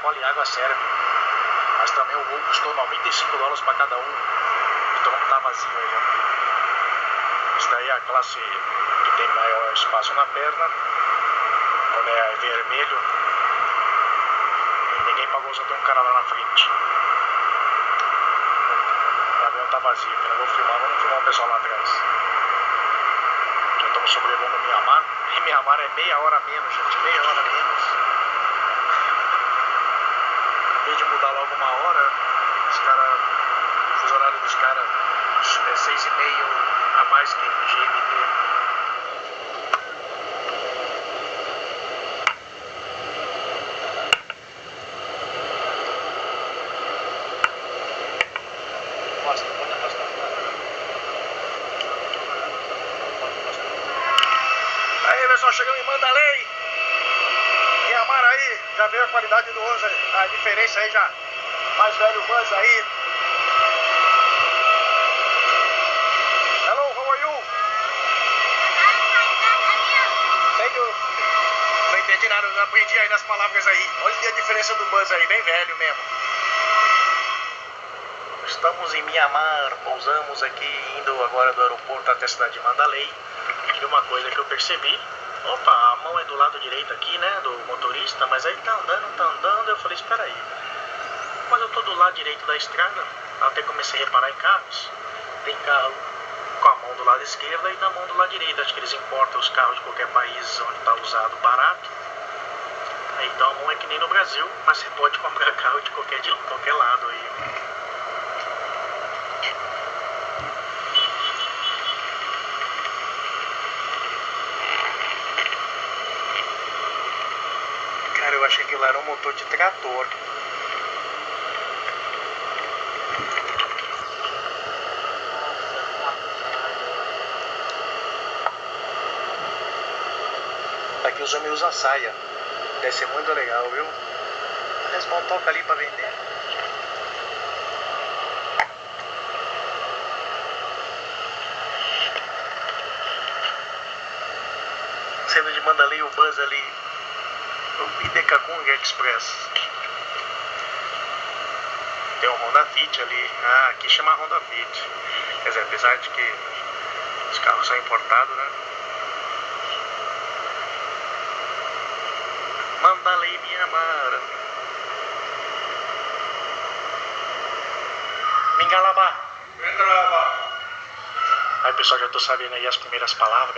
Coca-Cola e água serve. Mas também o voo custou $95 para cada um. Então tá vazio aí, ó. Isso daí é a classe que tem maior espaço na perna. Quando é vermelho, ninguém pagou, só tem um cara lá na frente. O avião tá vazio, que não vou filmar, vamos filmar o pessoal lá atrás. Já estamos sobrevoando Mianmar. E Mianmar é meia hora menos, gente, meia hora menos. Em vez de mudar logo uma hora, os caras, o fuso horário dos caras é 6h30 a mais que GMT. Pode afastar. Aí, pessoal, chegamos em Mandalay. Mianmar aí, já veio a qualidade do Buzz, a diferença aí já. Mais velho Buzz aí. Hello, how are you? Thank you. Não entendi nada, não aprendi aí nas palavras aí. Olha a diferença do Buzz aí, bem velho mesmo. Estamos em Mianmar, pousamos aqui, indo agora do aeroporto até a cidade de Mandalay. E uma coisa que eu percebi, opa, a mão é do lado direito aqui, né, do motorista, mas aí tá andando, eu falei, espera aí. Mas eu tô do lado direito da estrada, até comecei a reparar em carros. Tem carro com a mão do lado esquerdo e na mão do lado direito. Acho que eles importam os carros de qualquer país onde tá usado barato. Então a mão é que nem no Brasil, mas você pode comprar carro de qualquer lado aí. Cara, eu achei que lá era um motor de trator. Aqui os homens usam saia. Deve ser muito legal, viu? Eles vão tocar ali pra vender. Sendo de Mandalay, o Buzz ali. O Pidekakung Express. Tem um Honda Fit ali. Ah, aqui chama Honda Fit. Quer dizer, apesar de que os carros são importados, né? Mandalay, Mianmar. Mingalaba. Aí, pessoal, já tô sabendo aí as primeiras palavras.